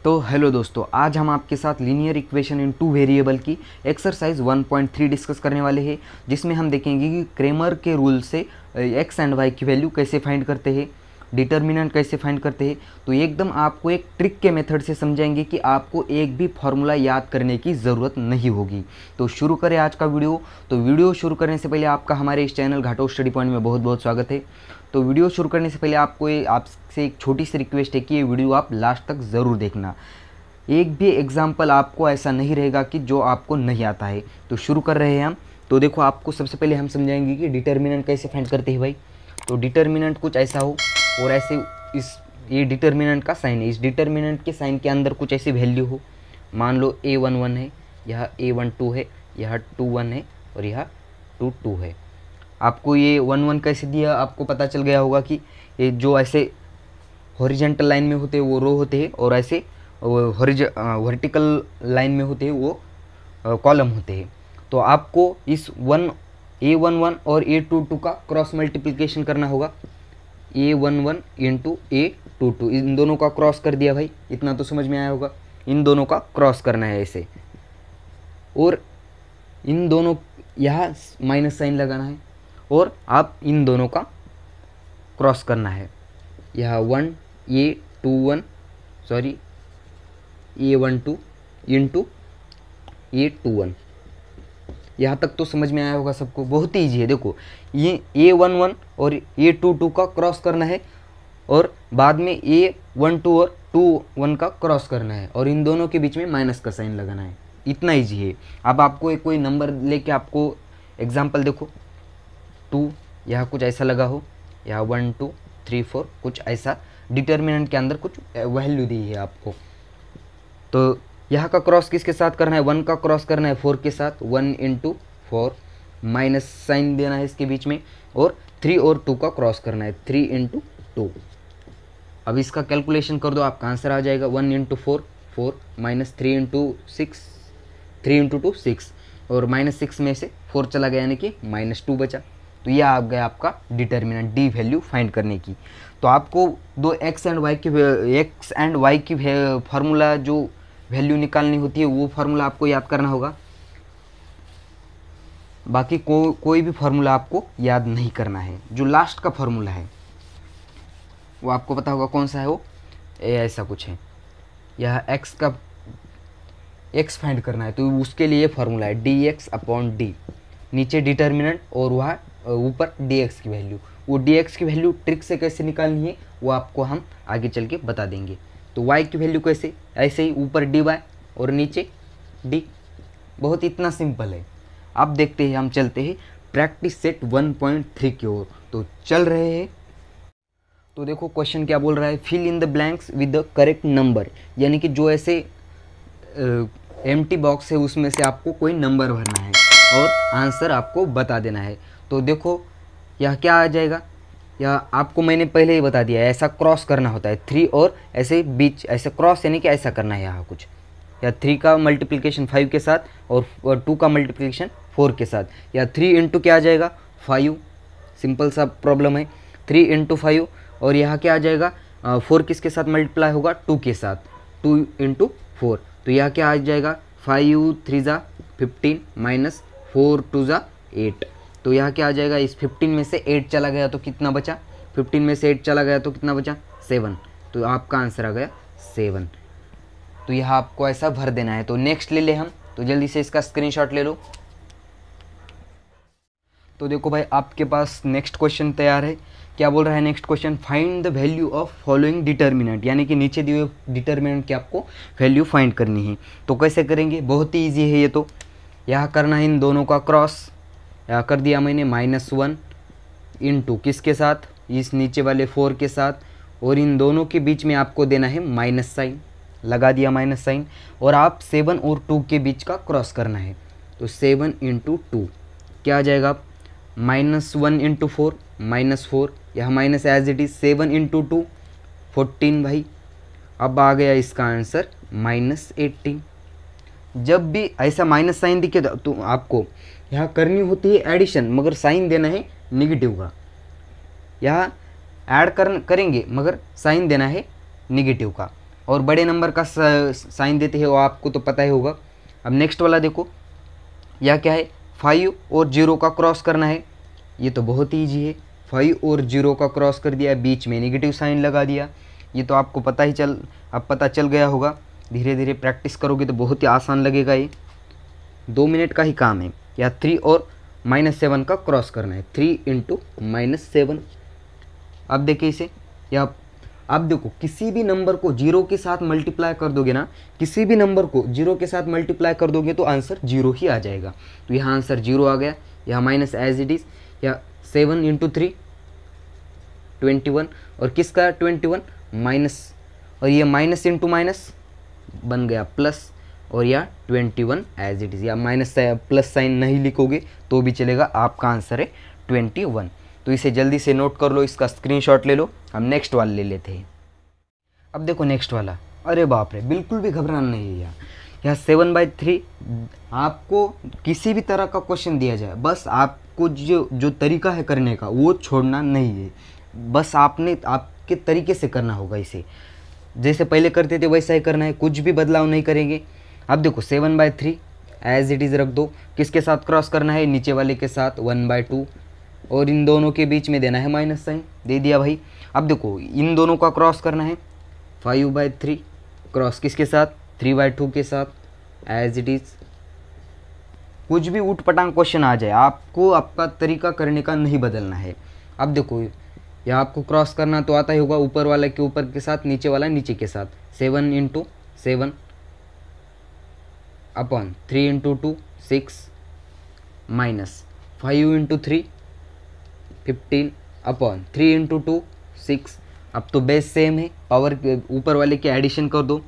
तो हेलो दोस्तों, आज हम आपके साथ linear equation in two variable की एक्सरसाइज 1.3 डिस्कस करने वाले हैं, जिसमें हम देखेंगे कि क्रेमर के रूल से एक्स एंड वाई की वैल्यू कैसे फाइंड करते हैं, डिटर्मिनेंट कैसे फाइंड करते हैं। तो एकदम आपको एक ट्रिक के मेथड से समझाएंगे कि आपको एक भी फॉर्मूला याद करने की ज़रूरत नहीं होगी। तो शुरू करें आज का वीडियो। तो वीडियो शुरू करने से पहले आपका हमारे इस चैनल घाटो स्टडी पॉइंट में बहुत बहुत स्वागत है। तो वीडियो शुरू करने से पहले आपसे एक छोटी सी रिक्वेस्ट है कि ये वीडियो आप लास्ट तक ज़रूर देखना। एक भी एग्जाम्पल आपको ऐसा नहीं रहेगा कि जो आपको नहीं आता है। तो शुरू कर रहे हैं हम। तो देखो, आपको सबसे पहले हम समझाएंगे कि डिटर्मिनेंट कैसे फाइंड करते हैं भाई। तो डिटर्मिनेंट कुछ ऐसा हो और ऐसे ये डिटर्मिनेंट का साइन है, इस डिटर्मिनेंट के साइन के अंदर कुछ ऐसी वैल्यू हो। मान लो a11 है, यह a12 है, यह 21 है और यह 22 है। आपको ये 1 कैसे दिया, आपको पता चल गया होगा कि ये जो ऐसे हॉरिजेंटल लाइन में होते हैं वो रो होते हैं और ऐसे वर्टिकल लाइन में होते हैं वो कॉलम होते हैं। तो आपको इस a11 और a22 का क्रॉस मल्टीप्लिकेशन करना होगा। a11 इंटू a22, इन दोनों का क्रॉस कर दिया भाई, इतना तो समझ में आया होगा। इन दोनों का क्रॉस करना है ऐसे, और इन दोनों यहाँ माइनस साइन लगाना है और आप इन दोनों का क्रॉस करना है। यह a12 इंटू a21। यहाँ तक तो समझ में आया होगा सबको, बहुत ही ईजी है। देखो, ये a11 और a22 का क्रॉस करना है और बाद में a12 और 21 का क्रॉस करना है और इन दोनों के बीच में माइनस का साइन लगाना है। इतना ईजी है। अब आपको एक कोई नंबर लेके आपको एग्जाम्पल देखो, 2 यहाँ कुछ ऐसा लगा हो, यहाँ 1 2 3 4 कुछ ऐसा डिटर्मिनेंट के अंदर कुछ वैल्यू दी है आपको। तो यहाँ का क्रॉस किसके साथ करना है, 1 का क्रॉस करना है 4 के साथ, 1 इंटू 4, माइनस साइन देना है इसके बीच में, और 3 और 2 का क्रॉस करना है, 3 इंटू 2। अब इसका कैलकुलेशन कर दो, आपका आंसर आ जाएगा 1 इंटू 4 4, माइनस 3 इंटू 6 3 इंटू 2 6, और माइनस 6 में से 4 चला गया यानी कि -2 बचा। तो यह आ गया आपका डिटर्मिनेंट, डी वैल्यू फाइंड करने की। तो आपको दो एक्स एंड वाई की फार्मूला जो वैल्यू निकालनी होती है वो फार्मूला आपको याद करना होगा। बाकी कोई भी फार्मूला आपको याद नहीं करना है। जो लास्ट का फार्मूला है वो आपको पता होगा कौन सा है, वो ऐसा कुछ है। यह एक्स फाइंड करना है तो उसके लिए फार्मूला है dx/d, नीचे डिटर्मिनेंट और वहाँ ऊपर dx की वैल्यू। वो dx की वैल्यू ट्रिक से कैसे निकालनी है वो आपको हम आगे चल के बता देंगे। तो y की वैल्यू कैसे, ऐसे ही ऊपर dy और नीचे d, बहुत इतना सिंपल है। अब देखते हैं, हम चलते हैं प्रैक्टिस सेट 1.3 की ओर। तो चल रहे हैं। तो देखो क्वेश्चन क्या बोल रहा है, fill in the blanks with the correct number, यानी कि जो ऐसे एम्प्टी बॉक्स है उसमें से आपको कोई नंबर भरना है और आंसर आपको बता देना है। तो देखो यह क्या आ जाएगा, या आपको मैंने पहले ही बता दिया है, ऐसा क्रॉस करना होता है 3 और ऐसे बीच, ऐसे क्रॉस यानी कि ऐसा करना है यहाँ कुछ, या 3 का मल्टीप्लिकेशन 5 के साथ और 2 का मल्टीप्लिकेशन 4 के साथ, या 3 इंटू क्या आ जाएगा 5, सिंपल सा प्रॉब्लम है, 3 इंटू 5, और यहाँ क्या आ जाएगा 4 किसके साथ मल्टीप्लाई होगा 2 के साथ, 2 इंटू 4। तो यह क्या आ जाएगा 5 3 ज़ा 15 माइनस 4 2 ज़ा 8। तो यहाँ क्या आ जाएगा, इस 15 में से 8 चला गया तो कितना बचा, 15 में से 8 चला गया तो कितना बचा 7। तो आपका आंसर आ गया 7। तो यहाँ आपको ऐसा भर देना है। तो नेक्स्ट ले हम, तो जल्दी से इसका स्क्रीनशॉट ले लो। तो देखो भाई, आपके पास नेक्स्ट क्वेश्चन तैयार है। क्या बोल रहा है next question, find the value of following determinant, यानी कि नीचे दिए हुए डिटर्मिनेंट की आपको वैल्यू फाइंड करनी है। तो कैसे करेंगे, बहुत ही ईजी है ये। तो यहाँ करना है इन दोनों का क्रॉस, यहाँ कर दिया मैंने -1 इंटू किसके साथ, इस नीचे वाले 4 के साथ, और इन दोनों के बीच में आपको देना है माइनस साइन, लगा दिया माइनस साइन, और आप 7 और 2 के बीच का क्रॉस करना है। तो 7 इंटू 2 क्या आ जाएगा, -1 इंटू 4 -4, यह minus as it is, 7 into 2 14 भाई। अब आ गया इसका आंसर -18। जब भी ऐसा माइनस साइन दिखे तो आपको यहाँ करनी होती है एडिशन, मगर साइन देना है निगेटिव का। यहाँ ऐड करेंगे मगर साइन देना है निगेटिव का। और बड़े नंबर का साइन देते हैं वो आपको तो पता ही होगा। अब नेक्स्ट वाला देखो, यह क्या है, 5 और 0 का क्रॉस करना है। ये तो बहुत ही ईजी है, 5 और 0 का क्रॉस कर दिया, बीच में नेगेटिव साइन लगा दिया। ये तो आपको पता चल गया होगा। धीरे धीरे प्रैक्टिस करोगे तो बहुत ही आसान लगेगा। ये 2 मिनट का ही काम है। या 3 और -7 का क्रॉस करना है, 3 × -7। अब देखिए इसे, या अब देखो किसी भी नंबर को 0 के साथ मल्टीप्लाई कर दोगे ना, किसी भी नंबर को 0 के साथ मल्टीप्लाई कर दोगे तो आंसर 0 ही आ जाएगा। तो यहाँ आंसर 0 आ गया, यहाँ माइनस एज इट इज़। या 7 × 3 21, और किसका 21 माइनस, और ये माइनस इंटू माइनस बन गया प्लस, और यह 21 एज इट इज़। या माइनस प्लस साइन नहीं लिखोगे तो भी चलेगा, आपका आंसर है 21। तो इसे जल्दी से नोट कर लो, इसका स्क्रीनशॉट ले लो। हम नेक्स्ट वाला ले लेते हैं। अब देखो नेक्स्ट वाला, अरे बाप रे, बिल्कुल भी घबराना नहीं है। यहाँ 7/3 आपको किसी भी तरह का क्वेश्चन दिया जाए, बस आपको जो तरीका है करने का वो छोड़ना नहीं है। बस आपके तरीके से करना होगा। इसे जैसे पहले करते थे वैसा ही करना है, कुछ भी बदलाव नहीं करेंगे। अब देखो 7/3 एज इट इज़ रख दो। किसके साथ क्रॉस करना है, नीचे वाले के साथ 1/2, और इन दोनों के बीच में देना है माइनस साइन, दे दिया भाई। अब देखो इन दोनों का क्रॉस करना है, 5/3 क्रॉस किसके साथ, 3/2 के साथ एज इट इज़। कुछ भी उठ पटांग क्वेश्चन आ जाए, आपको आपका तरीका करने का नहीं बदलना है। अब देखो यह आपको क्रॉस करना तो आता ही होगा, ऊपर वाला के ऊपर के साथ, नीचे वाला नीचे के साथ। 7 × 7 अपॉन 3 × 2 6 माइनस 5 × 3 15 अपॉन 3 × 2 6। अब तो बेस सेम है, पावर ऊपर वाले के एडिशन कर दो,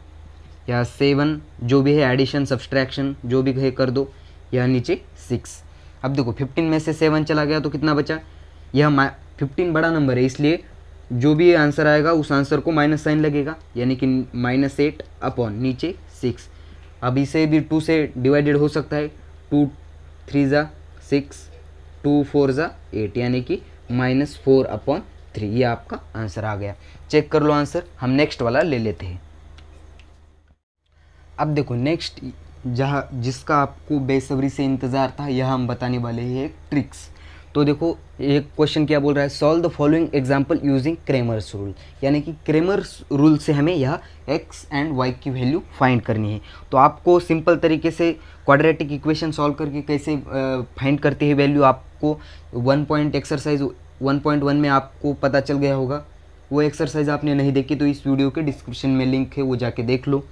या 7 जो भी है एडिशन सब्सट्रैक्शन जो भी है कर दो, या नीचे 6। अब देखो 15 में से 7 चला गया तो कितना बचा, यह 15 बड़ा नंबर है, इसलिए जो भी आंसर आएगा उस आंसर को माइनस साइन लगेगा, यानी कि -8 अपॉन नीचे 6। अब इसे भी 2 से डिवाइडेड हो सकता है, 2 3 × 6, 2 4 × 8, यानी कि -4 अपॉन 3। ये आपका आंसर आ गया। चेक कर लो आंसर। हम नेक्स्ट वाला ले लेते हैं। अब देखो नेक्स्ट जिसका आपको बेसब्री से इंतज़ार था, यह हम बताने वाले हैं एक ट्रिक्स। तो देखो एक क्वेश्चन क्या बोल रहा है, solve the following example using Cramer's rule, यानी कि क्रेमर्स रूल से हमें यह x एंड y की वैल्यू फाइंड करनी है। तो आपको सिंपल तरीके से क्वाड्रेटिक इक्वेशन सॉल्व करके कैसे फाइंड करते हैं वैल्यू, आपको एक्सरसाइज 1.1 में आपको पता चल गया होगा। वो एक्सरसाइज आपने नहीं देखी तो इस वीडियो के डिस्क्रिप्शन में लिंक है, वो जाके देख लो।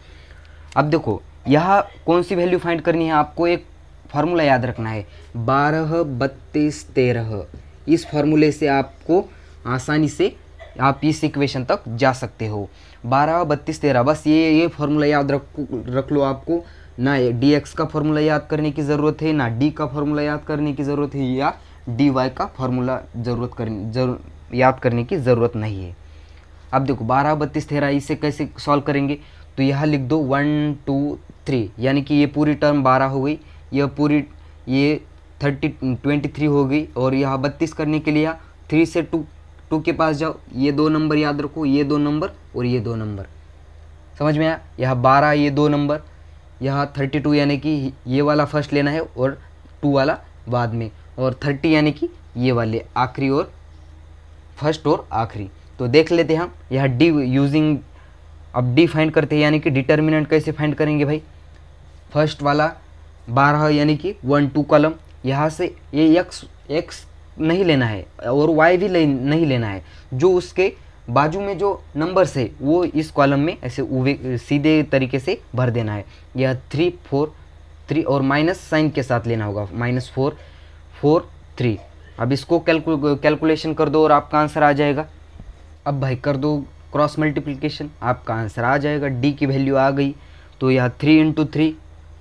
अब देखो यहाँ कौन सी वैल्यू फाइंड करनी है, आपको एक फार्मूला याद रखना है, 12 32 13। इस फार्मूले से आपको आसानी से आप इस इक्वेशन तक जा सकते हो। 12 32 13, बस ये फार्मूला याद रख लो। आपको ना dx का फार्मूला याद करने की ज़रूरत है, ना d का फार्मूला याद करने की ज़रूरत है, या dy का फार्मूला याद करने की ज़रूरत नहीं है। अब देखो 12 32 13 इसे कैसे सॉल्व करेंगे, तो यहाँ लिख दो 1 2 3, यानी कि ये पूरी टर्म 12 हो गई, यह पूरी ये 23 हो गई, और यहाँ 32 करने के लिए 3 से 2 के पास जाओ, ये 2 नंबर याद रखो, ये 2 नंबर और ये 2 नंबर, समझ में आया। यहाँ 12 ये 2 नंबर, यहाँ 32 यानी कि ये वाला फर्स्ट लेना है और 2 वाला बाद में, और 30 यानी कि ये वाले आखिरी और फर्स्ट और आखिरी। तो देख लेते हैं हम यहाँ डी यूजिंग, अब डी फाइंड करते हैं, यानी कि डिटर्मिनेंट कैसे फाइंड करेंगे भाई। फर्स्ट वाला 12 यानी कि 1 2 कॉलम, यहाँ से ये x नहीं लेना है और y भी नहीं लेना है, जो उसके बाजू में जो नंबर्स है वो इस कॉलम में ऐसे सीधे तरीके से भर देना है। यह 3 4 3 और माइनस साइन के साथ लेना होगा, -4 4 3। अब इसको कैलकुलेशन कर दो और आपका आंसर आ जाएगा। अब भाई कर दो क्रॉस मल्टीप्लिकेशन, आपका आंसर आ जाएगा। डी की वैल्यू आ गई, तो यह 3 × 3,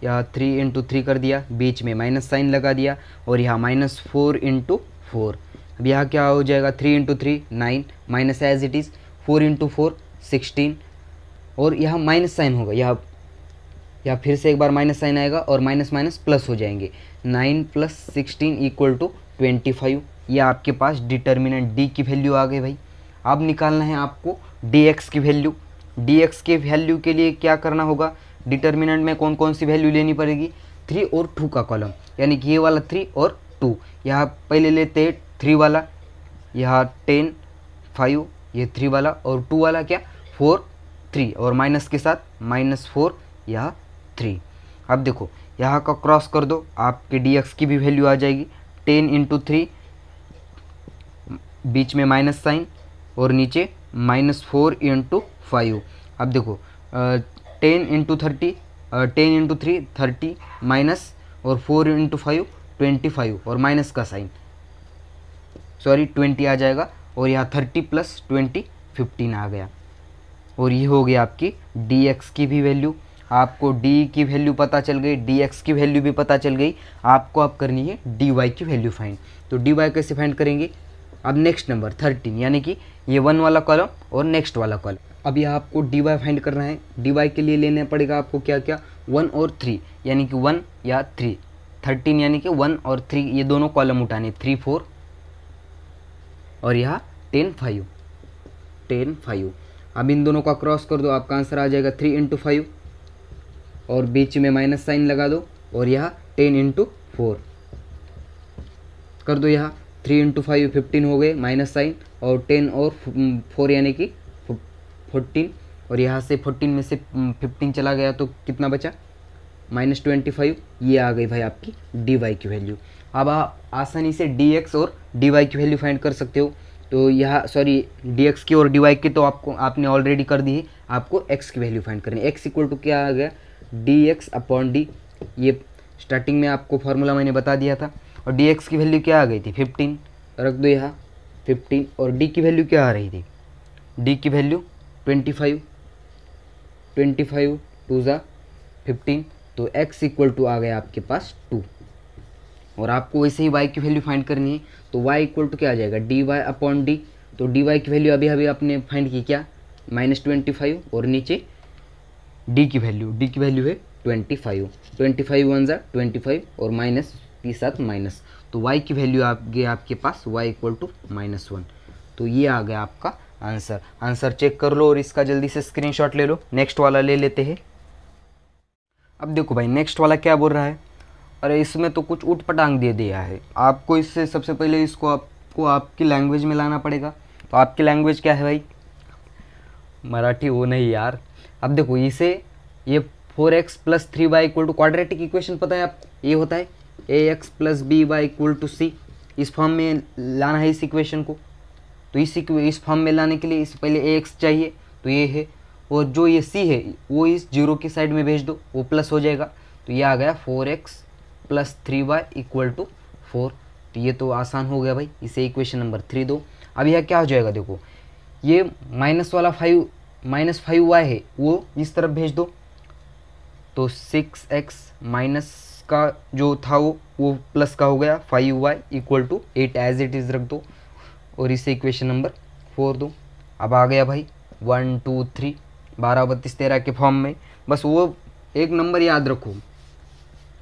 यह 3 × 3 कर दिया, बीच में माइनस साइन लगा दिया, और यहाँ -4 × 4। अब यहाँ क्या हो जाएगा, 3 × 3 9, माइनस एज इट इज़, 4 × 4 16, और यहाँ माइनस साइन होगा, यहाँ फिर से एक बार माइनस साइन आएगा और माइनस माइनस प्लस हो जाएंगे। 9 + 16 = 25। ये आपके पास डिटर्मिनेंट डी की वैल्यू आ गई भाई। अब निकालना है आपको dx की वैल्यू। डी एक्स के वैल्यू के लिए क्या करना होगा, डिटर्मिनेंट में कौन कौन सी वैल्यू लेनी पड़ेगी, 3 और 2 का कॉलम, यानी कि ये वाला 3 और 2। यहाँ पहले लेते हैं 3 वाला, यहाँ 10 5, ये 3 वाला, और 2 वाला क्या 4 3, और माइनस के साथ -4 यहाँ 3। अब देखो यहाँ का क्रॉस कर दो, आपके डी एक्स की भी वैल्यू आ जाएगी 10 × 3, बीच में माइनस साइन और नीचे -4 × 5। अब देखो 10 × 30, 10 × 3 30 माइनस, और 4 × 5 25, और माइनस का साइन, सॉरी 20 आ जाएगा, और यहाँ 30 + 20 15 आ गया। और ये हो गया आपकी डी एक्स की भी वैल्यू। आपको डी की वैल्यू पता चल गई, डी एक्स की वैल्यू भी पता चल गई। आपको अब करनी है डी वाई की वैल्यू फाइंड। तो डी वाई कैसे फाइंड करेंगे, अब नेक्स्ट नंबर 13, यानी कि ये 1 वाला कॉलम और नेक्स्ट वाला कॉलम। अब यहाँ आपको डी वाई फाइंड करना है। डी वाई के लिए लेना पड़ेगा आपको क्या क्या, 1 और 3, यानी कि 1 या 3। 13 यानी कि 1 और 3 ये दोनों कॉलम उठाने, 3 4, और यहाँ 10 5, 10 5। अब इन दोनों का क्रॉस कर दो, आपका आंसर आ जाएगा 3 × 5, और बीच में माइनस साइन लगा दो, और यहाँ 10 × 4 कर दो। यहाँ 3 × 5 15 हो गए, माइनस साइन, और 10 और 4 यानी कि 14, और यहाँ से 14 में से 15 चला गया तो कितना बचा, -25। ये आ गई भाई आपकी डी वाई की वैल्यू। अब आप आसानी से डी एक्स और डी वाई की वैल्यू फाइंड कर सकते हो। तो यहाँ सॉरी डी एक्स की और डी वाई की तो आपने ऑलरेडी कर दी है। आपको एक्स की वैल्यू फाइंड करनी है। एक्स इक्वल टू क्या आ गया, डी एक्स अपॉन डी। ये स्टार्टिंग में आपको फार्मूला मैंने बता दिया था। और डी एक्स की वैल्यू क्या आ गई थी, 15, रख दो यहाँ 15। और डी की वैल्यू क्या आ रही थी, डी की वैल्यू 25, 25 2 ज़ा 15, तो x इक्वल टू आ गया आपके पास 2। और आपको वैसे ही y की वैल्यू फाइंड करनी है। तो y इक्वल टू क्या आ जाएगा, डी वाई अपॉन डी। तो डी वाई की वैल्यू अभी अभी आपने फाइंड की क्या, -25, और नीचे d की वैल्यू है 25, 25 1 ज़ा 25, और माइनस के साथ माइनस। तो y की वैल्यू आ गई आपके पास y इक्वल टू -1। तो ये आ गया आपका आंसर। आंसर चेक कर लो और इसका जल्दी से स्क्रीनशॉट ले लो। नेक्स्ट वाला ले लेते हैं। अब देखो भाई नेक्स्ट वाला क्या बोल रहा है, अरे इसमें तो कुछ उठ पटांग दे दिया है आपको। इससे सबसे पहले इसको आपको आपकी लैंग्वेज में लाना पड़ेगा। तो आपकी लैंग्वेज क्या है भाई, मराठी हो नहीं यार। अब देखो इसे ये 4x + 3y = क्वाड्रेटिक इक्वेशन पता है आपको, ये होता है ax + by = c। इस फॉर्म में लाना है इस इक्वेशन को। तो इस फॉर्म में लाने के लिए इस पहले ax चाहिए, तो ये है, और जो ये c है वो इस 0 की साइड में भेज दो, वो प्लस हो जाएगा। तो ये आ गया 4x + 3y = 4। तो ये तो आसान हो गया भाई, इसे इक्वेशन नंबर 3 दो। अब यह क्या हो जाएगा, देखो ये माइनस वाला -5y है वो इस तरफ भेज दो। तो 6x माइनस का जो था वो प्लस का हो गया, 5y = 8 एज इट इज़ रख दो, और इसे इक्वेशन नंबर 4 दो। अब आ गया भाई 1 2 3 12 32 13 के फॉर्म में। बस वो एक नंबर याद रखो,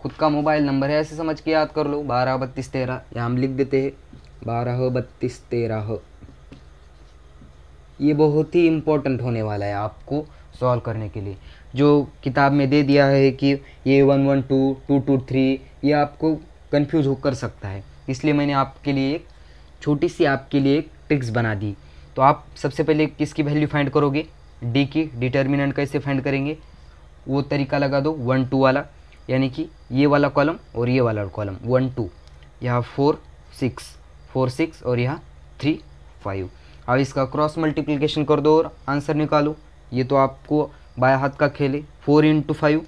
खुद का मोबाइल नंबर है, ऐसे समझ के याद कर लो, 12 32 13। यहाँ हम लिख देते हैं 12 32 13। ये बहुत ही इम्पोर्टेंट होने वाला है आपको सॉल्व करने के लिए। जो किताब में दे दिया है कि ये 1 1 2 2 2 3, ये आपको कंफ्यूज हो कर सकता है, इसलिए मैंने आपके लिए एक छोटी सी आपके लिए एक ट्रिक्स बना दी। तो आप सबसे पहले किसकी वैल्यू फाइंड करोगे, डी की। डिटर्मिनेंट कैसे फाइंड करेंगे, वो तरीका लगा दो 1 2 वाला, यानी कि ये वाला कॉलम और ये वाला कॉलम 1 2, यहाँ 4 6 और यहाँ 3 5। अब इसका क्रॉस मल्टीप्लिकेशन कर दो और आंसर निकालो। ये तो आपको बाया हाथ का खेल है, 4 × 5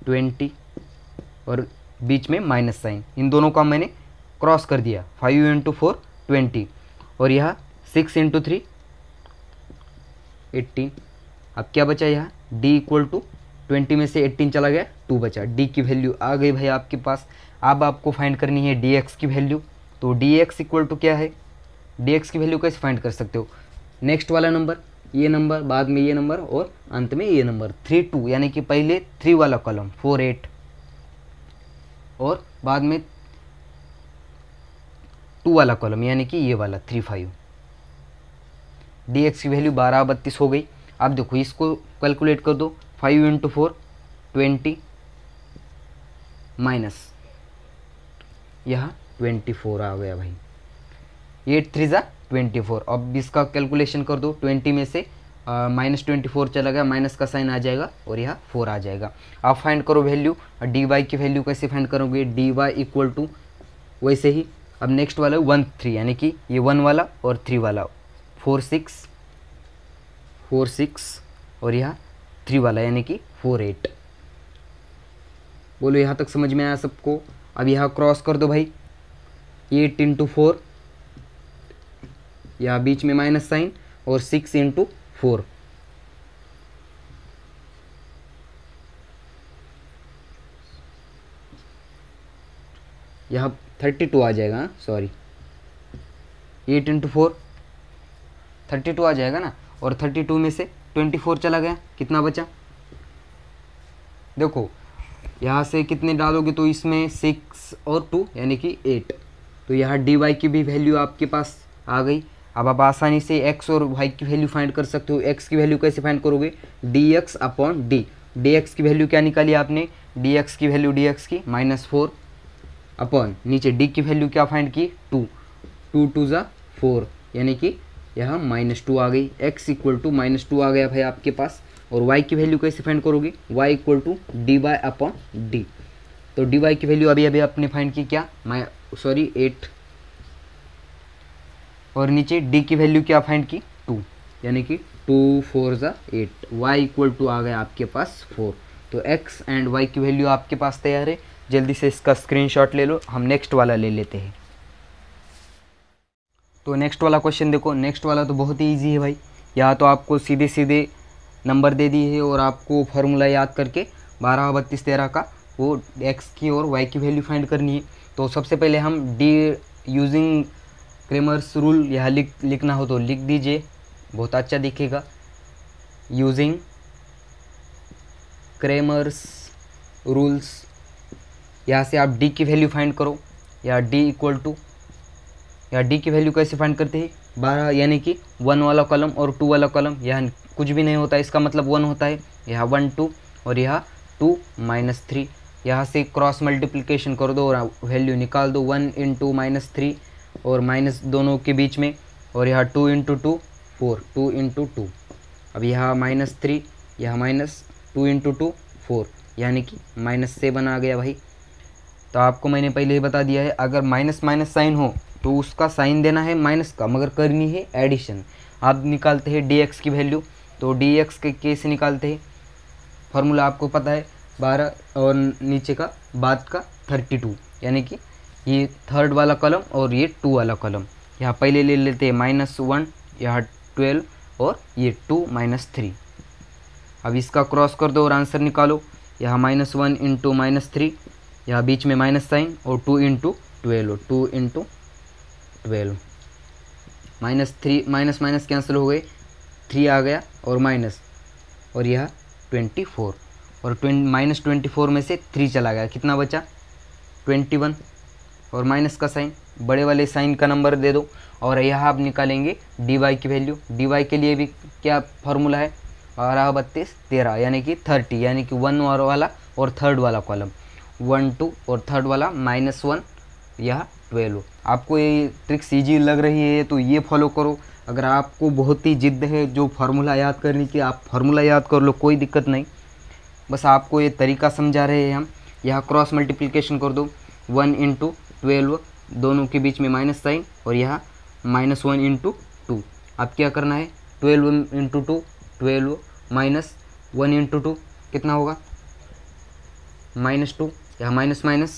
20, और बीच में माइनस साइन, इन दोनों का मैंने क्रॉस कर दिया, 5 × 4 20, और यहाँ 6 × 3 18। अब क्या बचा यहाँ, d = 20 में से 18 चला गया, 2 बचा। d की वैल्यू आ गई भाई आपके पास। अब आपको फाइंड करनी है dx की वैल्यू। तो dx = क्या है, dx की वैल्यू कैसे फाइंड कर सकते हो, नेक्स्ट वाला नंबर, ये नंबर, बाद में ये नंबर, और अंत में ये नंबर 3 2, यानी कि पहले 3 वाला कॉलम 4 8, और बाद में 2 वाला कॉलम यानी कि ये वाला 3 5। dx की वैल्यू 12 32 हो गई। आप देखो इसको कैलकुलेट कर दो, 5 इंटू 4 20 माइनस यहाँ 24 आ गया भाई, 8 3 ज़ा 24। अब इसका कैलकुलेशन कर दो, 20 में से -24 चला गया, माइनस का साइन आ जाएगा और यहाँ 4 आ जाएगा। आप फाइंड करो वैल्यू, डी वाई की वैल्यू कैसे फाइंड करोगे, डी वाई इक्वल टू वैसे ही अब नेक्स्ट वाला 1 3 यानी कि ये 1 वाला और 3 वाला 4 6 और यहाँ 3 वाला यानी कि 4 8। बोलो यहाँ तक समझ में आया सबको। अब यहाँ क्रॉस कर दो भाई, 8 इंटू 4 यहाँ बीच में माइनस साइन और 6 इंटू 4 यहाँ 32 आ जाएगा, सॉरी 8 इंटू 4 32 आ जाएगा ना, और 32 में से 24 चला गया, कितना बचा, देखो यहाँ से कितने डालोगे तो इसमें 6 और 2 यानी कि 8, तो यहाँ डी वाई की भी वैल्यू आपके पास आ गई। अब आप आसानी से x और y की वैल्यू फाइंड कर सकते हो। x की वैल्यू कैसे फाइंड करोगे, dx अपॉन डी, dx की वैल्यू क्या निकाली आपने, dx की वैल्यू dx की -4 अपॉन नीचे d की वैल्यू क्या फाइंड की 2, 2 2 ज़ा 4 यानी कि यहाँ -2 आ गई, x इक्वल टू -2 आ गया भाई आपके पास। और y की वैल्यू कैसे फाइंड करोगे, y equal to d y upon d, तो डी वाई की वैल्यू अभी अभी आपने फाइंड की क्या, 8 और नीचे d की वैल्यू क्या फाइंड की 2 यानी कि 2 4 ज़ा 8, y इक्वल टू आ गया आपके पास 4। तो x एंड y की वैल्यू आपके पास तैयार है, जल्दी से इसका स्क्रीनशॉट ले लो। हम नेक्स्ट वाला ले लेते हैं। तो नेक्स्ट वाला क्वेश्चन देखो, नेक्स्ट वाला तो बहुत ही ईजी है भाई, यहाँ तो आपको सीधे सीधे नंबर दे दिए है और आपको फार्मूला याद करके 12 32 13 का वो x की और y की वैल्यू फाइंड करनी है। तो सबसे पहले हम डी यूजिंग क्रेमर्स रूल यहाँ लिखना हो तो लिख दीजिए, बहुत अच्छा दिखेगा, यूजिंग क्रेमर्स रूल्स। यहाँ से आप d की वैल्यू फाइंड करो, या d इक्वल टू, या d की वैल्यू कैसे फाइंड करते हैं, 12 यानी कि 1 वाला कॉलम और 2 वाला कॉलम, यहाँ कुछ भी नहीं होता, इसका मतलब 1 होता है, यहाँ 1 2 और यहाँ 2 -3, यहाँ से क्रॉस मल्टीप्लिकेशन कर दो और वैल्यू निकाल दो, 1 इंटू -3 और माइनस दोनों के बीच में, और यहाँ 2 इंटू 2 4, 2 इंटू 2, अब यहाँ -3 यहाँ -2 इंटू 2 4 यानी कि -7 आ गया भाई। तो आपको मैंने पहले ही बता दिया है, अगर माइनस माइनस साइन हो तो उसका साइन देना है माइनस का, मगर करनी है एडिशन। आप निकालते हैं dx की वैल्यू, तो dx के कैसे निकालते हैं, फार्मूला आपको पता है, 12 और नीचे का बाद का 32 यानी कि ये थर्ड वाला कॉलम और ये 2 वाला कॉलम। यहाँ पहले ले लेते हैं -1, यहाँ 12 और ये 2 -3। अब इसका क्रॉस कर दो और आंसर निकालो, यहाँ -1 इंटू -3, यहाँ बीच में माइनस साइन और 2 into 12, 2 into 12, -3 minus minus cancel हो गए, 3 आ गया और माइनस, और यह 24 और -24 में से 3 चला गया, कितना बचा 21 और माइनस का साइन, बड़े वाले साइन का नंबर दे दो। और यहाँ आप निकालेंगे डी वाई की वैल्यू, डी वाई के लिए भी क्या फार्मूला है, 12 32 13 यानी कि 30 यानी कि 1 वाला और थर्ड वाला कॉलम 1 2 और थर्ड वाला -1 यह 12। आपको ये ट्रिक्स ईजी लग रही है तो ये फॉलो करो। अगर आपको बहुत ही जिद्द है जो फार्मूला याद करने की, आप फार्मूला याद कर लो, कोई दिक्कत नहीं, बस आपको ये तरीका समझा रहे हैं हम। यहाँ क्रॉस मल्टीप्लिकेशन कर दो, 1 इंटू 12 दोनों के बीच में माइनस साइन, और यहाँ -1 इंटू 2। अब क्या करना है, 12 इंटू 2 12 -1 इंटू 2 कितना होगा -2, यहाँ माइनस माइनस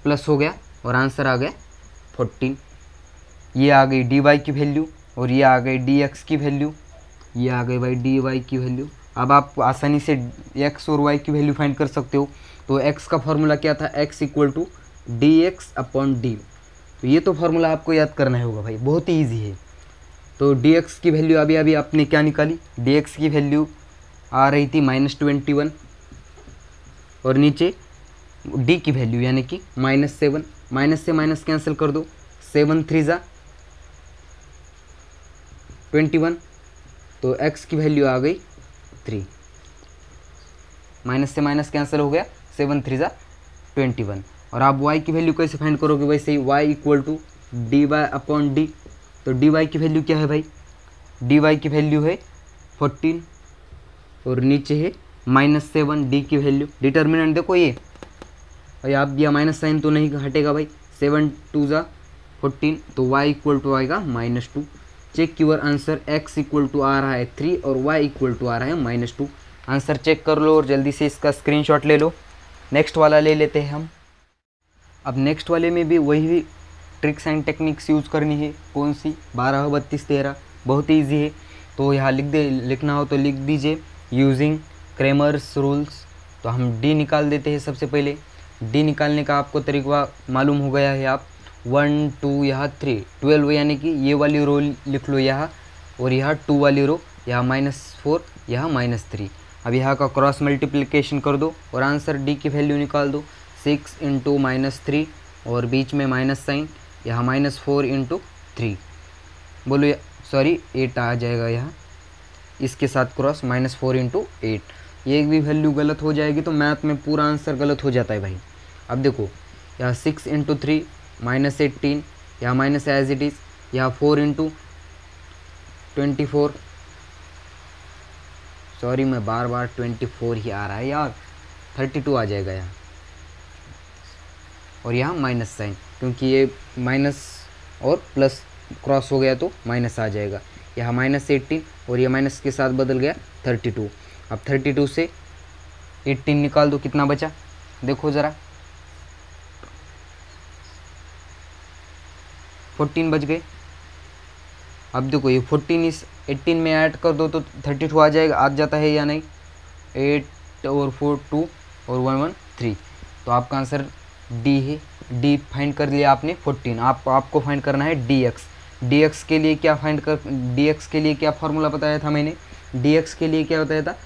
प्लस हो गया और आंसर आ गया 14। ये आ गई डी वाई की वैल्यू और ये आ गई डी एक्स की वैल्यू, ये आ गई भाई डी वाई की वैल्यू। अब आप आसानी से एक्स और वाई की वैल्यू फाइंड कर सकते हो। तो एक्स का फॉर्मूला क्या था, x equal to d x upon d, तो ये तो फार्मूला आपको याद करना होगा भाई, बहुत ही ईजी है। तो डी एक्स की वैल्यू अभी अभी आपने क्या निकाली, डी एक्स की वैल्यू आ रही थी -21 और नीचे डी की वैल्यू यानी कि -7, माइनस से माइनस कैंसिल कर दो, 7 3 ज़ा 21 तो x की वैल्यू आ गई 3, माइनस से माइनस कैंसिल हो गया, 7 3 = 21। और आप y की वैल्यू कैसे फाइंड करोगे, वैसे ही y = dy/d। तो dy की वैल्यू क्या है भाई, dy की वैल्यू है 14 और नीचे है -7 d की वैल्यू। डिटर्मिनेंट देखो ये, और आप यह माइनस साइन तो नहीं हटेगा भाई, 7 2 = 14, तो y = आएगा -2। चेक योर आंसर, x = आ रहा है 3 और y = आ रहा है -2। आंसर चेक कर लो और जल्दी से इसका स्क्रीनशॉट ले लो। नेक्स्ट वाला ले लेते हैं हम। अब नेक्स्ट वाले में भी वही ट्रिक्स एंड टेक्निक्स यूज़ करनी है। कौन सी, 12 32 13, बहुत ही ईजी है। तो यहाँ लिखना हो तो लिख दीजिए यूजिंग क्रेमर्स रूल्स। तो हम डी निकाल देते हैं सबसे पहले। डी निकालने का आपको तरीका मालूम हो गया है। आप 1 2 यहाँ 3 12, यानी कि ये वाली रो लिख लो यहाँ, और यहाँ 2 वाली रो, यहाँ -4 यहाँ -3। अब यहाँ का क्रॉस मल्टीप्लिकेशन कर दो और आंसर डी की वैल्यू निकाल दो। 6 × -3 और बीच में माइनस साइन, यहाँ -4 × 3, बोलो सॉरी 8 आ जाएगा यहाँ, इसके साथ क्रॉस -4 × 8। ये भी वैल्यू गलत हो जाएगी तो मैथ में पूरा आंसर गलत हो जाता है भाई। अब देखो यहाँ 6 × 3 -18, यहाँ माइनस एज इट इज़, यहाँ 4 × 24, सॉरी मैं बार बार 24 ही आ रहा है यार, 32 आ जाएगा यहाँ, और यहाँ माइनस साइन, क्योंकि ये माइनस और प्लस क्रॉस हो गया तो माइनस आ जाएगा। यहाँ -18 और ये माइनस के साथ बदल गया 32। अब 32 से 18 निकाल दो, कितना बचा देखो ज़रा, 14 बच गए। अब देखो ये 14 इस 18 में ऐड कर दो तो 32 आ जाएगा, आ जाता है या नहीं, 8 और 4 2 और 1 1 3। तो आपका आंसर डी है। डी फाइंड कर लिया आपने 14। आपको फाइंड करना है dx। dx के लिए क्या dx के लिए क्या फार्मूला बताया था मैंने, dx के लिए क्या बताया था,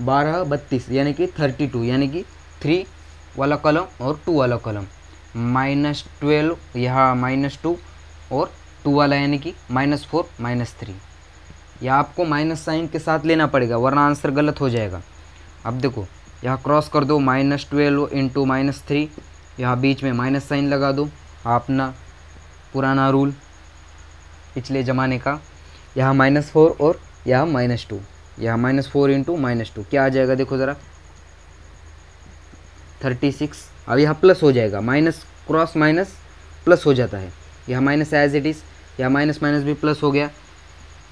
12 32 यानी कि 32, यानी कि 3 वाला कॉलम और 2 वाला कॉलम, -12 यहाँ -2 और 2 वाला यानी कि -4 -3। या आपको माइनस साइन के साथ लेना पड़ेगा वरना आंसर गलत हो जाएगा। अब देखो यहाँ क्रॉस कर दो, -12 × -3, यहाँ बीच में माइनस साइन लगा दो, अपना पुराना रूल पिछले ज़माने का। यहाँ -4 और यहाँ -2, यहाँ -4 × -2 क्या आ जाएगा देखो ज़रा, 36। अब यहाँ प्लस हो जाएगा, माइनस क्रॉस माइनस प्लस हो जाता है, यहाँ माइनस एज इट इज़, यहाँ माइनस माइनस भी प्लस हो गया,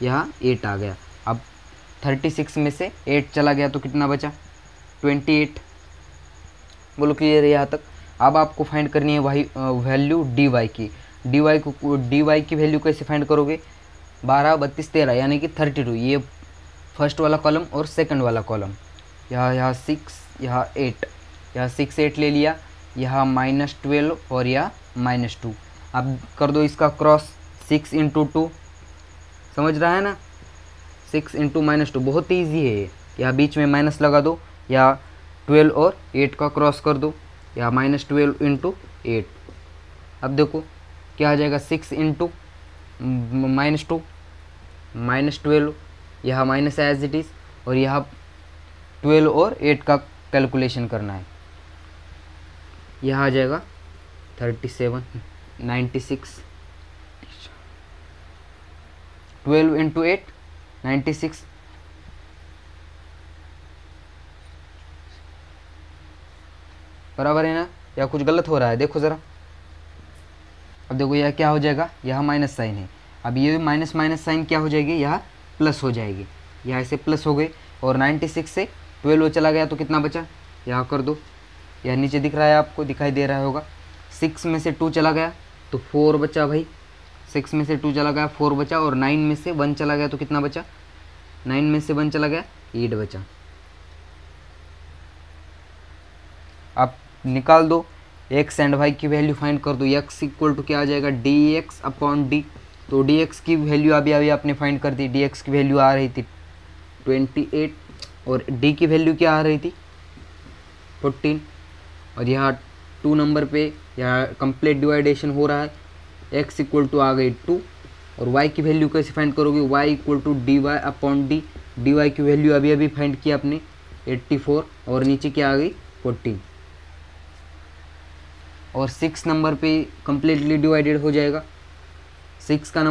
यहाँ 8 आ गया। अब 36 में से 8 चला गया तो कितना बचा, 28। बोलो क्लियर है यहाँ तक। अब आपको फाइंड करनी है वैल्यू dy की। dy की वैल्यू कैसे फाइंड करोगे, 12 32 13 यानी कि 32, ये फर्स्ट वाला कॉलम और सेकंड वाला कॉलम, यहाँ 6 यहाँ 8, यहाँ 6 8 ले लिया, यहाँ -12 और यहाँ -2। अब कर दो इसका क्रॉस, 6 × 2, समझ रहा है ना, 6 × -2 बहुत ईजी है। यहाँ बीच में माइनस लगा दो, या 12 और 8 का क्रॉस कर दो, या -12 × 8। अब देखो क्या आ जाएगा, 6 × -2 -12, यहाँ माइनस एज इट इज़, और यहाँ 12 और 8 का कैलकुलेशन करना है, यहाँ आ जाएगा 37 96, 12 × 8 96। बराबर है ना, या कुछ गलत हो रहा है देखो ज़रा। अब देखो यह क्या हो जाएगा, यहाँ माइनस साइन है, अब ये माइनस साइन क्या हो जाएगी, यहाँ प्लस हो जाएगी, यहाँ ऐसे प्लस हो गई, और 96 से 12 चला गया तो कितना बचा, यहाँ कर दो, यह नीचे दिख रहा है आपको, दिखाई दे रहा होगा। 6 में से 2 चला गया तो 4 बचा भाई, 6 में से 2 चला गया 4 बचा, और 9 में से 1 चला गया तो कितना बचा, 9 में से 1 चला गया 8 बचा। आप निकाल दो x एंड y की वैल्यू फाइंड कर दो। x = क्या आ जाएगा, dx/d। तो dx की वैल्यू अभी आपने फाइंड कर दी, dx की वैल्यू आ रही थी 28 और d की वैल्यू क्या आ रही थी 14, और यहाँ 2 नंबर पे यहाँ कंप्लीट डिवाइडेशन हो रहा है, x = आ गई 2 और y की वैल्यू कैसे फाइंड करोगे, y equal to d y upon d. D y की वैल्यू अभी अभी फाइंड किया आपने 84 और नीचे क्या आ गई 14 और 6 नंबर पे कम्प्लीटली डिवाइडेड हो जाएगा। 6 का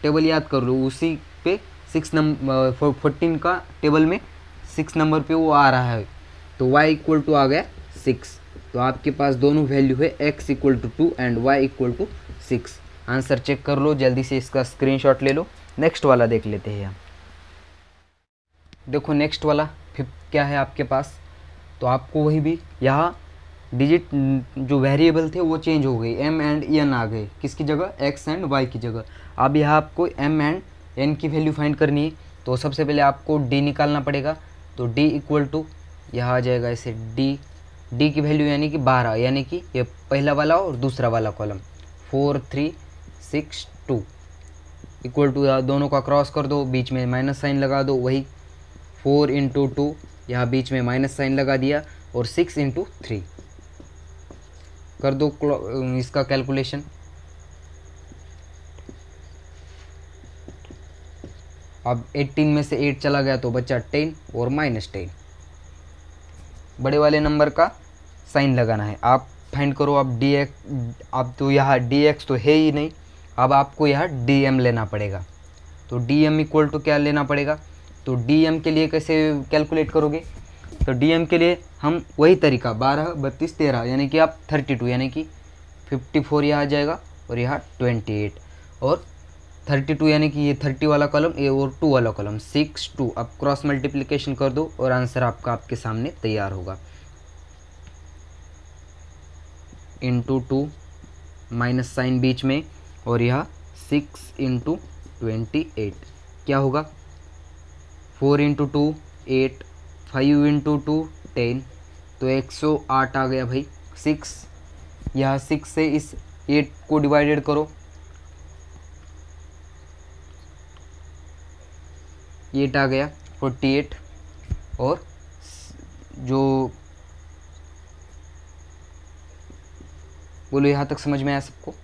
टेबल याद कर लो, उसी पे 6 नंबर 14 का टेबल में 6 नंबर पे वो आ रहा है, तो y इक्वल टू आ गया 6। तो आपके पास दोनों वैल्यू है x equal to 2 and y equal to 6। Answer check कर लो, जल्दी से इसका स्क्रीनशॉट ले लो। नेक्स्ट वाला देख लेते हैं हम। देखो नेक्स्ट वाला क्या है आपके पास, तो आपको वही भी यहाँ डिजिट जो वेरिएबल थे वो चेंज हो गई, m एंड n आ गए, किसकी जगह x एंड y की जगह। अब यहाँ आपको m एंड n की वैल्यू फाइंड करनी है, तो सबसे पहले आपको d निकालना पड़ेगा। तो d इक्वल टू यहाँ आ जाएगा ऐसे d की वैल्यू यानी कि 12, यानी कि ये पहला वाला और दूसरा वाला कॉलम 4 3 6 2 इक्वल टू, दोनों का क्रॉस कर दो, बीच में माइनस साइन लगा दो, वही 4 इंटू 2 यहाँ बीच में माइनस साइन लगा दिया और 6 इंटू 3 कर दो इसका कैलकुलेशन। अब 18 में से 8 चला गया तो बचा 10 और -10। बड़े वाले नंबर का साइन लगाना है, आप फाइंड करो। अब dx, अब तो यहाँ dx तो है ही नहीं, अब आपको यहाँ dm लेना पड़ेगा। तो dm इक्वल टू क्या लेना पड़ेगा, तो dm के लिए कैसे कैलकुलेट करोगे, तो dm के लिए हम वही तरीका 12 32 13 यानी कि आप 32 यानी कि 54 यहाँ आ जाएगा और यहाँ 28 और 32 यानी कि ये 30 वाला कॉलम ए और 2 वाला कॉलम 6 2। अब क्रॉस मल्टीप्लिकेशन कर दो और आंसर आपका आपके सामने तैयार होगा। इंटू 2 माइनस साइन बीच में और यह 6 इंटू 28 क्या होगा, 4 इंटू 2 8, 5 इंटू 2 10, तो 108 आ गया भाई। 6 यहाँ 6 से इस 8 को डिवाइडेड करो, 8 आ गया 48 और जो बोलो यहाँ तक समझ में आया सबको।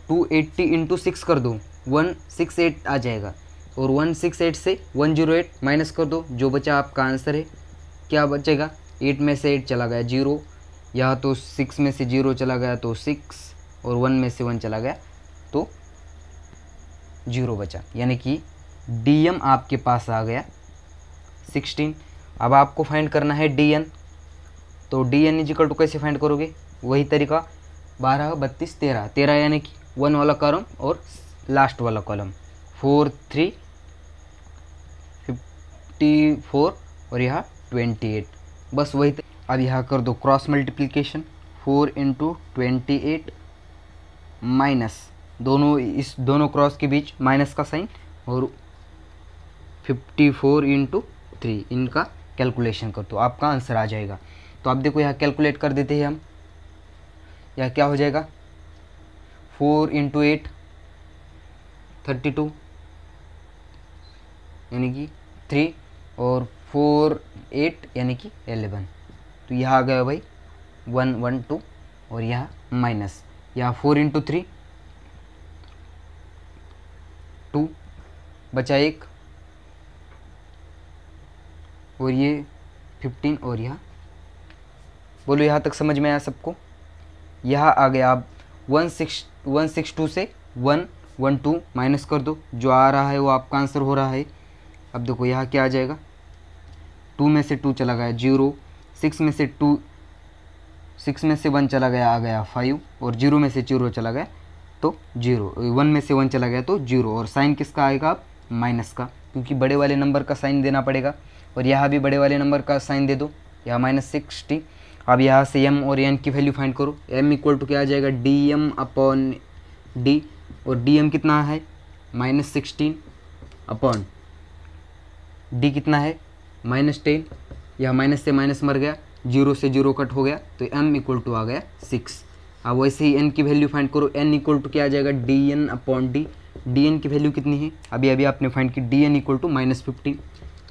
280 इंटू 6 कर दो 168 आ जाएगा और 168 से 108 माइनस कर दो, जो बचा आपका आंसर है। क्या बचेगा, 8 में से 8 चला गया 0, यहाँ तो 6 में से 0 चला गया तो 6 और 1 में से 1 चला गया तो 0 बचा, यानी कि dm आपके पास आ गया 16। अब आपको फाइंड करना है dn, तो dn इजिकल टू कैसे फाइंड करोगे, वही तरीका 12 32 13, 13 यानी कि 1 वाला कॉलम और लास्ट वाला कॉलम 4 3 54 और यहाँ 28, बस वही। अब यहाँ कर दो क्रॉस मल्टीप्लिकेशन, 4 इंटू 28 माइनस दोनों, इस दोनों क्रॉस के बीच माइनस का साइन और 54 इंटू 3, इनका कैलकुलेशन कर दो, आपका आंसर आ जाएगा। तो आप देखो यहाँ कैलकुलेट कर देते हैं हम, यह क्या हो जाएगा 4 इंटू 8 32 यानी कि 3 और 4 8 यानी कि 11, तो यहाँ आ गया भाई 1 1 2 और यहाँ माइनस, यहाँ 4 इंटू 3 2 बचा 1 और ये 15 और यहाँ बोलो यहाँ तक समझ में आया सबको। यहाँ आ गया, आप 162 से 112 माइनस कर दो, जो आ रहा है वो आपका आंसर हो रहा है। अब देखो यहाँ क्या आ जाएगा, 2 में से 2 चला गया 0, 6 में से 1 चला गया आ गया 5 और 0 में से 0 चला गया तो 0, 1 में से 1 चला गया तो 0, और साइन किसका आएगा आप माइनस का, क्योंकि बड़े वाले नंबर का साइन देना पड़ेगा। और यहाँ भी बड़े वाले नंबर का साइन दे दो, यहाँ -60। अब यहाँ से m और n की वैल्यू फाइंड करो, m इक्वल टू क्या आ जाएगा dm अपॉन d, और dm कितना है -16 अपॉन d कितना है -10, यह माइनस से माइनस मर गया, 0 से 0 कट हो गया तो m इक्वल टू आ गया 6। अब वैसे ही n की वैल्यू फाइंड करो, n इक्वल टू क्या आ जाएगा dn अपॉन d, dn की वैल्यू कितनी है अभी अभी आपने फाइंड की, dn इक्वल टू -15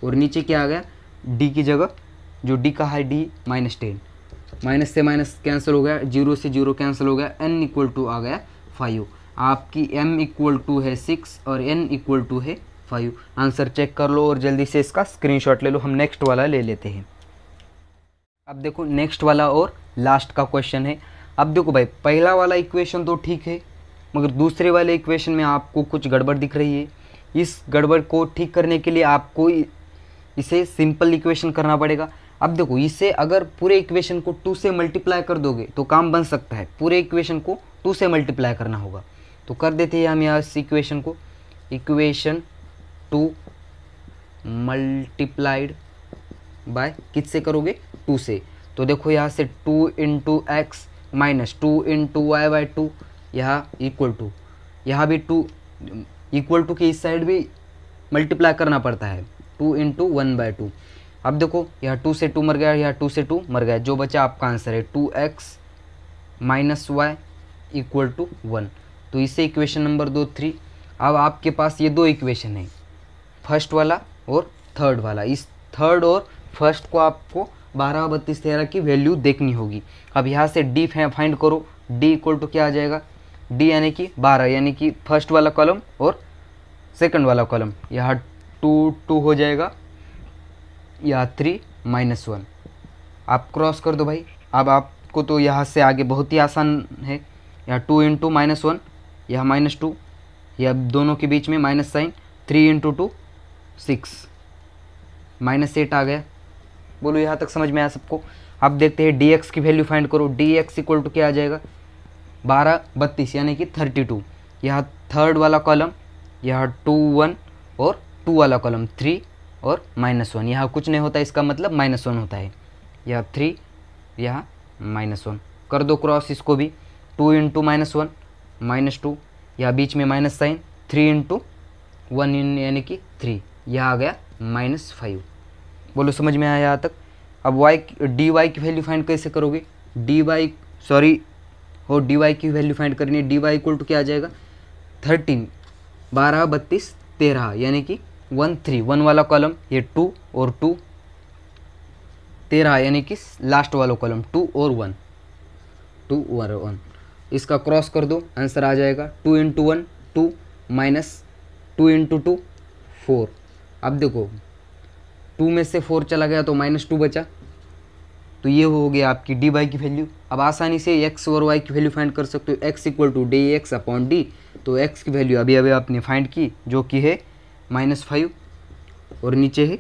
और नीचे क्या आ गया d की जगह जो d का है d -10, माइनस से माइनस कैंसिल हो गया, 0 से 0 कैंसिल हो गया, n इक्वल टू आ गया 5। आपकी m इक्वल टू है 6 और n इक्वल टू है 5। आंसर चेक कर लो और जल्दी से इसका स्क्रीनशॉट ले लो। हम नेक्स्ट वाला ले लेते हैं। अब देखो नेक्स्ट वाला और लास्ट का क्वेश्चन है। अब देखो भाई, पहला वाला इक्वेशन तो ठीक है, मगर दूसरे वाले इक्वेशन में आपको कुछ गड़बड़ दिख रही है। इस गड़बड़ को ठीक करने के लिए आपको इसे सिंपल इक्वेशन करना पड़ेगा। अब देखो, इसे अगर पूरे इक्वेशन को 2 से मल्टीप्लाई कर दोगे तो काम बन सकता है। पूरे इक्वेशन को 2 से मल्टीप्लाई करना होगा, तो कर देते हैं हम यहाँ इस इक्वेशन को। इक्वेशन 2 मल्टीप्लाइड बाय किससे करोगे? 2 से। तो देखो यहाँ से 2 into x minus 2 into y by 2, यहाँ इक्वल टू, यहाँ भी 2 इक्वल टू के इस साइड भी मल्टीप्लाई करना पड़ता है, 2 इंटू 1/2। अब देखो यहाँ 2 से 2 मर गया, यहाँ 2 से 2 मर गया, जो बचा आपका आंसर है 2x minus Y equal to 1। तो इससे इक्वेशन नंबर 2 3। अब आपके पास ये दो इक्वेशन है, फर्स्ट वाला और थर्ड वाला। इस थर्ड और फर्स्ट को आपको 12, 32, 13 की वैल्यू देखनी होगी। अब यहाँ से डी फाइंड करो। डी इक्वल टू क्या आ जाएगा? डी यानी कि 12, यानी कि फर्स्ट वाला कॉलम और सेकंड वाला कॉलम। यहाँ 2 2 हो जाएगा, या 3 माइनस 1। आप क्रॉस कर दो भाई। अब आपको तो यहाँ से आगे बहुत ही आसान है। यहाँ 2 इंटू माइनस 1, यहाँ माइनस 2, या दोनों के बीच में माइनस साइन। 3 इंटू 2 6, माइनस 8 आ गया। बोलो यहाँ तक समझ में आया सबको? अब देखते हैं dx की वैल्यू फाइंड करो। dx इक्वल टू क्या आ जाएगा? 12 32 यानी कि 32। यहाँ थर्ड वाला कॉलम, यहाँ 2 1 और 2 वाला कॉलम 3 और माइनस 1। यहाँ कुछ नहीं होता, इसका मतलब माइनस 1 होता है। यहाँ 3, यहाँ माइनस 1। कर दो क्रॉस इसको भी। 2 इंटू माइनस 1 माइनस 2, यहाँ बीच में माइनस साइन। 3 इंटू 1 यानी कि 3, यहाँ आ गया माइनस 5। बोलो समझ में आया यहाँ तक? अब डी वाई की वैल्यू फाइंड कैसे करोगे? डी वाई की वैल्यू फाइंड करनी है। डी वाई इक्वल टू क्या आ जाएगा? 13 12 32 13 यानी कि 1 3। 1 वाला कॉलम ये 2 और 2, 13 यानी कि लास्ट वाला कॉलम 2 और 1, 2 और 1। इसका क्रॉस कर दो, आंसर आ जाएगा 2 इंटू 1 2 माइनस 2 इंटू 2 4। अब देखो 2 में से 4 चला गया तो माइनस 2 बचा। तो ये हो गया आपकी डी वाई की वैल्यू। अब आसानी से x और y की वैल्यू फाइंड कर सकते हो। x equal to d x upon d. तो x की वैल्यू अभी अभी आपने फाइंड की, जो कि है -5, और नीचे है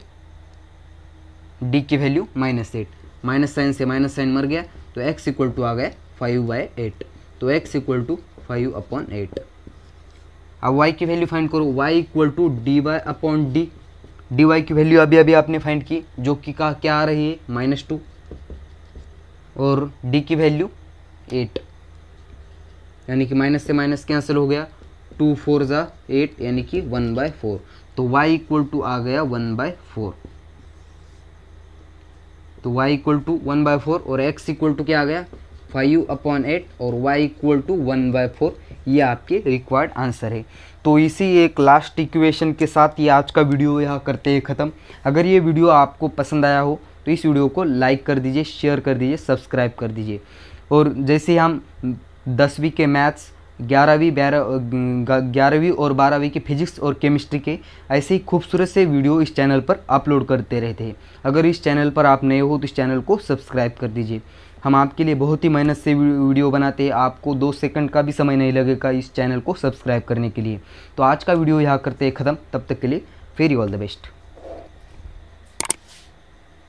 d की वैल्यू -8। माइनस साइन से माइनस साइन मर गया, तो x इक्वल टू आ गया 5/8। तो x इक्वल टू 5/8। अब y की वैल्यू फाइंड करो। y equal to d y upon d. D y की वैल्यू अभी अभी आपने फाइंड की, जो कि क्या आ रही है? -2, और d की वैल्यू 8, यानी कि माइनस से माइनस कैंसिल हो गया। 2 4 ज़ा 8 यानी कि 1/4। तो y इक्वल टू आ गया 1/4। तो y इक्वल टू 1/4 और x इक्वल टू क्या आ गया? 5/8 और y इक्वल टू 1/4। ये आपके रिक्वायर्ड आंसर है। तो इसी एक लास्ट इक्वेशन के साथ ये आज का वीडियो यहाँ करते हैं ख़त्म। अगर ये वीडियो आपको पसंद आया हो तो इस वीडियो को लाइक कर दीजिए, शेयर कर दीजिए, सब्सक्राइब कर दीजिए। और जैसे हम 10वीं के मैथ्स, 11वीं और 12वीं के फिजिक्स और केमिस्ट्री के ऐसे ही खूबसूरत से वीडियो इस चैनल पर अपलोड करते रहते हैं। अगर इस चैनल पर आप नए हो तो इस चैनल को सब्सक्राइब कर दीजिए। हम आपके लिए बहुत ही मेहनत से वीडियो बनाते हैं, आपको 2 सेकंड का भी समय नहीं लगेगा इस चैनल को सब्सक्राइब करने के लिए। तो आज का वीडियो यहाँ करते हैं ख़त्म। तब तक के लिए वेरी ऑल द बेस्ट।